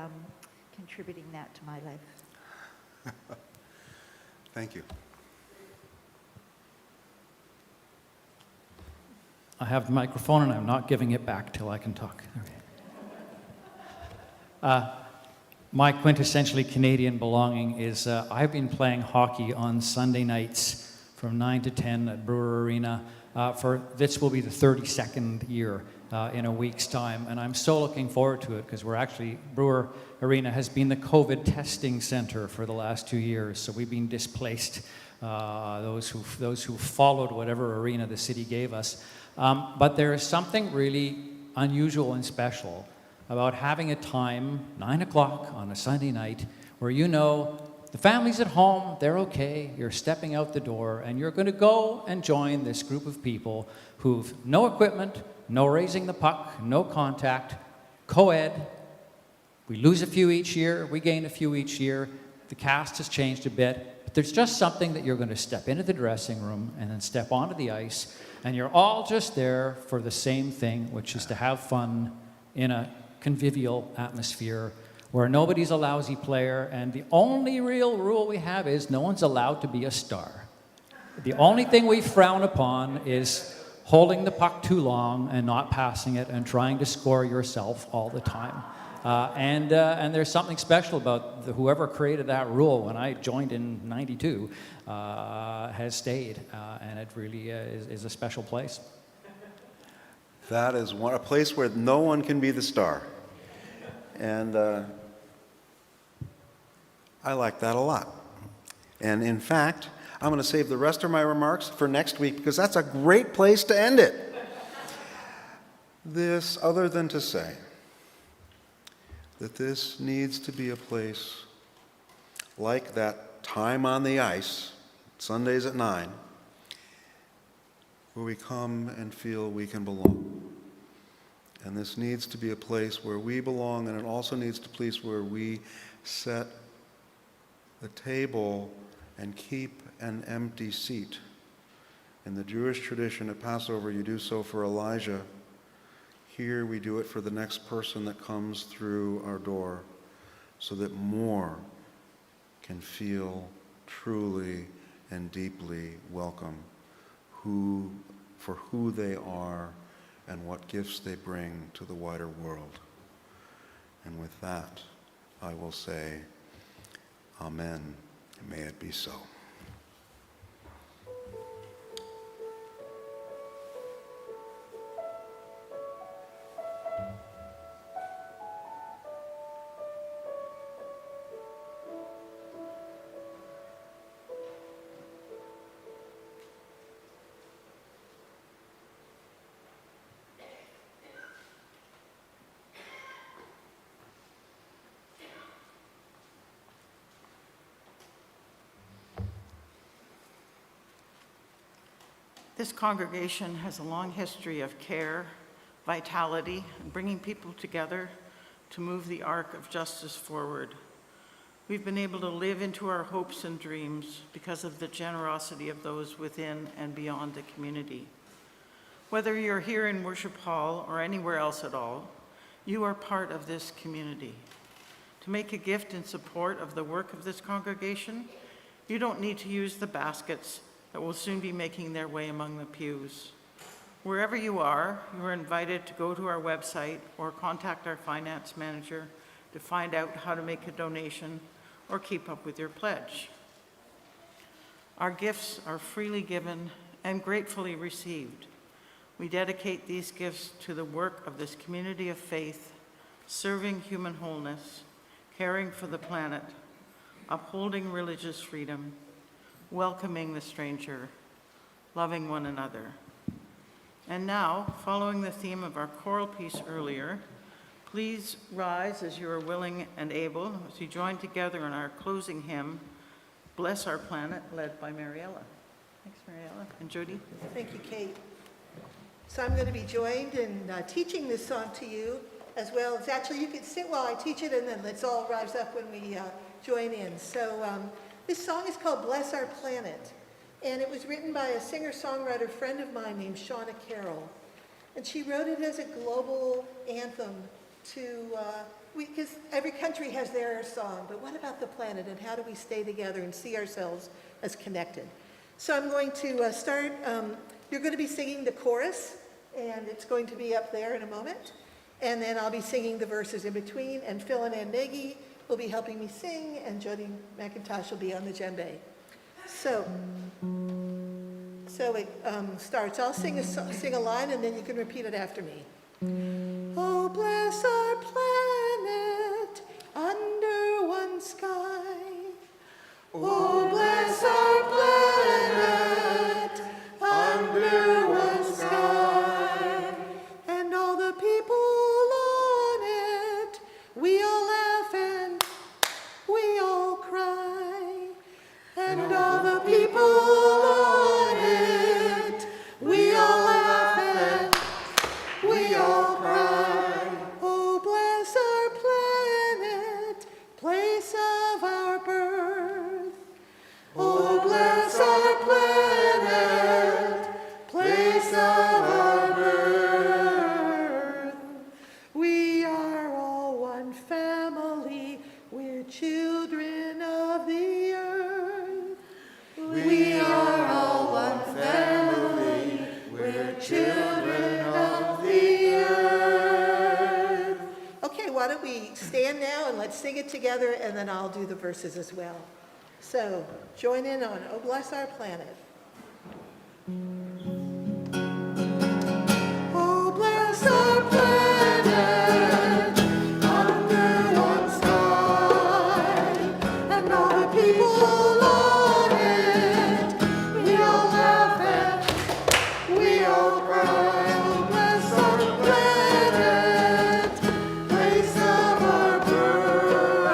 contributing that to my life. Thank you. I have the microphone and I'm not giving it back till I can talk. My quintessentially Canadian belonging is I've been playing hockey on Sunday nights from 9 to 10 at Brewer Arena for this will be the 32nd year in a week's time. And I'm so looking forward to it because Brewer Arena has been the COVID testing center for the last 2 years. So we've been displaced, those who followed whatever arena the city gave us. But there is something really unusual and special about having a time, 9 o'clock on a Sunday night, where you know the family's at home, they're okay, you're stepping out the door, and you're going to go and join this group of people who've no equipment, no raising the puck, no contact, co-ed. We lose a few each year, we gain a few each year. The cast has changed a bit, but there's just something that you're going to step into the dressing room and then step onto the ice, and you're all just there for the same thing, which is to have fun in a convivial atmosphere where nobody's a lousy player, and the only real rule we have is no one's allowed to be a star. The only thing we frown upon is holding the puck too long and not passing it and trying to score yourself all the time. And there's something special about whoever created that rule when I joined in '92 has stayed, and it really is a special place. That is a place where no one can be the star. And I like that a lot. And in fact, I'm going to save the rest of my remarks for next week because that's a great place to end it. Other than to say that this needs to be a place like that time on the ice, Sundays at 9, where we come and feel we can belong. And this needs to be a place where we belong, and it also needs to be a place where we set the table and keep an empty seat. In the Jewish tradition at Passover, you do so for Elijah. Here we do it for the next person that comes through our door, so that more can feel truly and deeply welcome for who they are and what gifts they bring to the wider world. And with that, I will say, Amen, and may it be so. This congregation has a long history of care, vitality, and bringing people together to move the arc of justice forward. We've been able to live into our hopes and dreams because of the generosity of those within and beyond the community. Whether you're here in Worship Hall or anywhere else at all, You are part of this community. To make a gift in support of the work of this congregation, you don't need to use the baskets that will soon be making their way among the pews. Wherever you are invited to go to our website or contact our finance manager to find out how to make a donation or keep up with your pledge. Our gifts are freely given and gratefully received. We dedicate these gifts to the work of this community of faith, serving human wholeness, caring for the planet, upholding religious freedom, welcoming the stranger, loving one another. And now, following the theme of our choral piece earlier, please rise as you are willing and able as we join together in our closing hymn, Bless Our Planet, led by Mariella. Thanks, Mariella. And Jody? Thank you, Kate. So I'm going to be joined in teaching this song to you, as well as actually you can sit while I teach it, and then let's all rise up when we join in. So this song is called Bless Our Planet, and it was written by a singer-songwriter friend of mine named Shauna Carroll. And she wrote it as a global anthem to, because every country has their song, but what about the planet, and how do we stay together and see ourselves as connected? So I'm going to start, you're going to be singing the chorus, and it's going to be up there in a moment. And then I'll be singing the verses in between, and Phil and Ann Nagy will be helping me sing, and Jody McIntosh will be on the djembe. So it starts. I'll sing a line, and then you can repeat it after me. Oh, bless our planet under one sky. Oh, bless our planet under one sky. And all the people on it, we all laugh and we all cry. And all the people on it, we all laugh and we all cry. Oh, bless our planet, place of our birth. Oh, bless our planet, place of our birth. We are all one family, we're children of the earth. We are all one family, we're children of the earth. Okay, why don't we stand now and let's sing it together, and then I'll do the verses as well. So join in on Oh Bless Our Planet. Oh bless our planet under one sky, and all the people on it, we all laugh and we all cry. Oh bless our planet, place of our birth.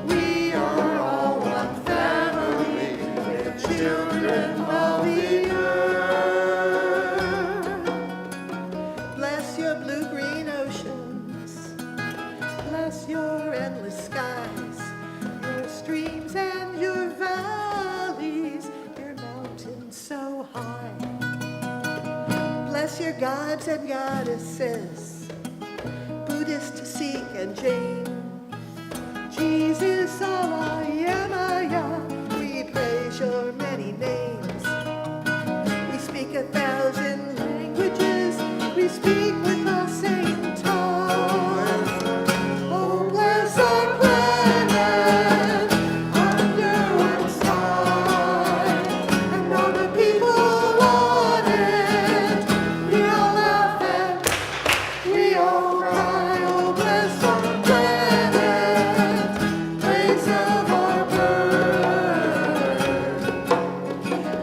We are all one family, we're children of the earth. Bless your blue-green oceans, bless your endless skies, your streams and your valleys, your mountains so high. Bless your gods and goddesses, Buddhist, Sikh, and Jain. Jesus, Allah, Yamaya, we praise your many names. We speak 1,000 languages, we speak with the same tongue. Oh, bless our planet under one sky, and all the people on it, we all laugh and we all cry. Oh, bless our planet, place of our birth.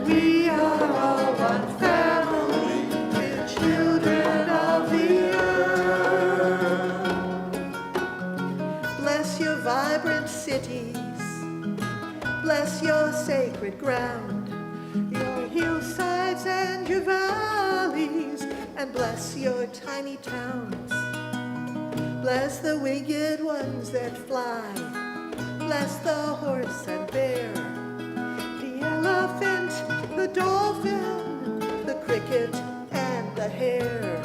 We are all one family, we're children of the earth. Bless your vibrant cities, bless your sacred ground, your hillsides and your valleys, and bless your tiny towns. Bless the winged ones that fly, bless the horse and bear, the elephant, the dolphin, the cricket, and the hare.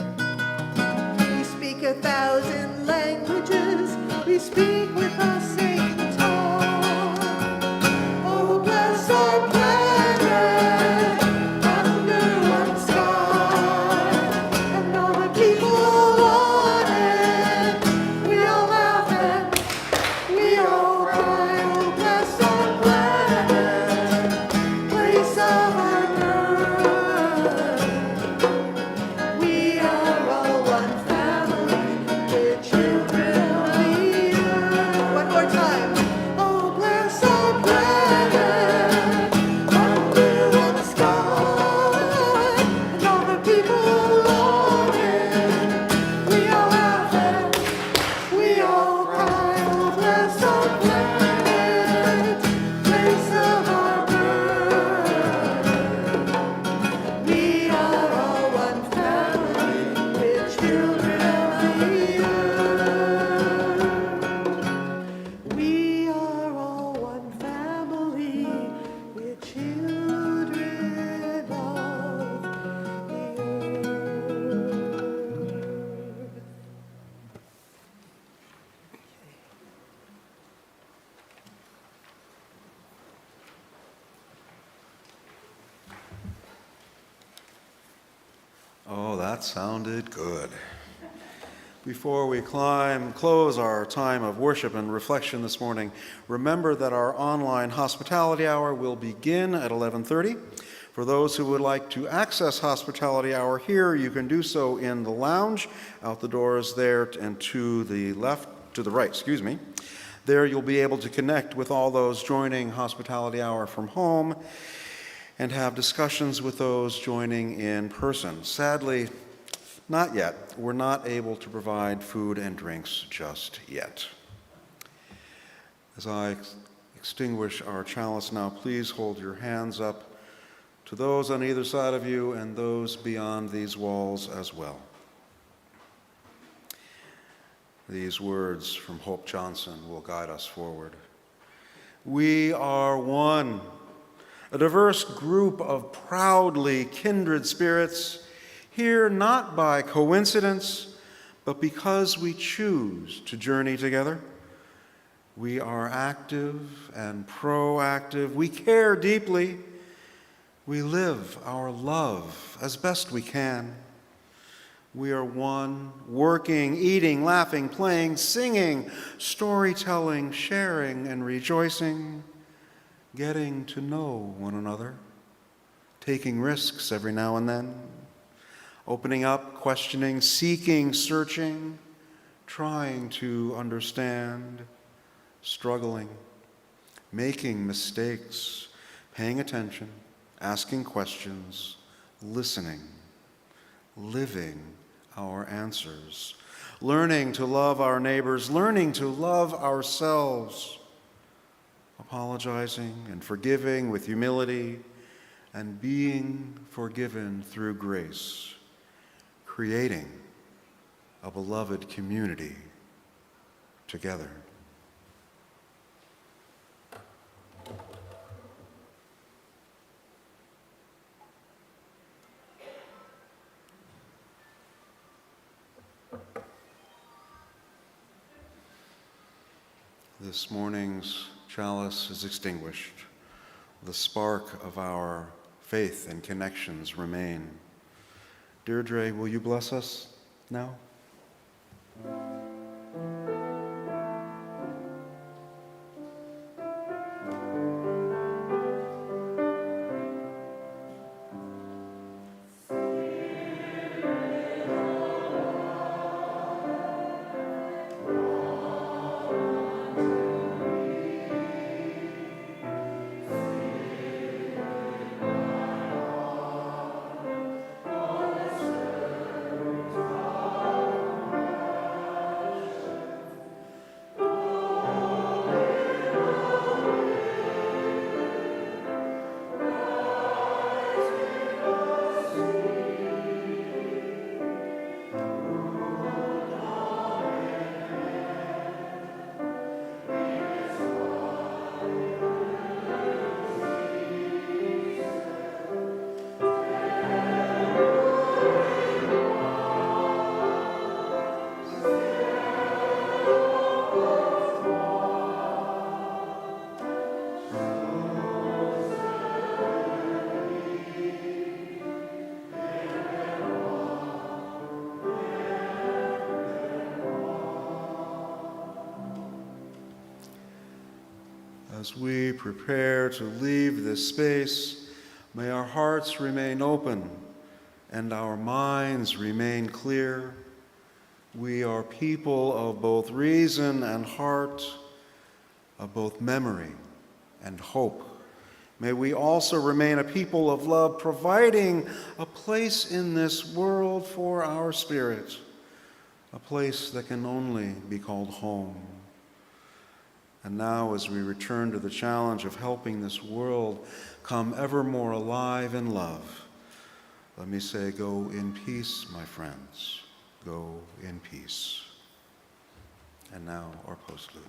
We 1,000 languages, we speak with the same tongue. Oh, bless our planet under one sky, and all the people on it. We all laugh and we all cry. Oh, bless our planet, place of our birth. We are all one family, we're children of the earth. One more time. Oh, bless our planet under one sky, and all the people on it. We all laugh and we all cry. Oh, bless our planet, place of our birth. We are all one family, we're children of the earth. We are all one family, we're children of the earth. Oh, that sounded good. Before we close our time of worship and reflection this morning, remember that our online hospitality hour will begin at 11:30. For those who would like to access hospitality hour here, you can do so in the lounge, out the doors there and to the right. There you'll be able to connect with all those joining hospitality hour from home and have discussions with those joining in person. Sadly, not yet. We're not able to provide food and drinks just yet. As I extinguish our chalice now, please hold your hands up to those on either side of you and those beyond these walls as well. These words from Hope Johnson will guide us forward. We are one, a diverse group of proudly kindred spirits, here not by coincidence, but because we choose to journey together. We are active and proactive. We care deeply. We live our love as best we can. We are one, working, eating, laughing, playing, singing, storytelling, sharing, and rejoicing, getting to know one another, taking risks every now and then, opening up, questioning, seeking, searching, trying to understand, struggling, making mistakes, paying attention, asking questions, listening, living our answers, learning to love our neighbors, learning to love ourselves, apologizing and forgiving with humility, and being forgiven through grace, creating a beloved community together. This morning's chalice is extinguished. The spark of our faith and connections remain. Deirdre, will you bless us now? As we prepare to leave this space, may our hearts remain open and our minds remain clear. We are people of both reason and heart, of both memory and hope. May we also remain a people of love, providing a place in this world for our spirit, a place that can only be called home. And now, as we return to the challenge of helping this world come ever more alive in love, let me say, go in peace, my friends. Go in peace. And now, our postlude.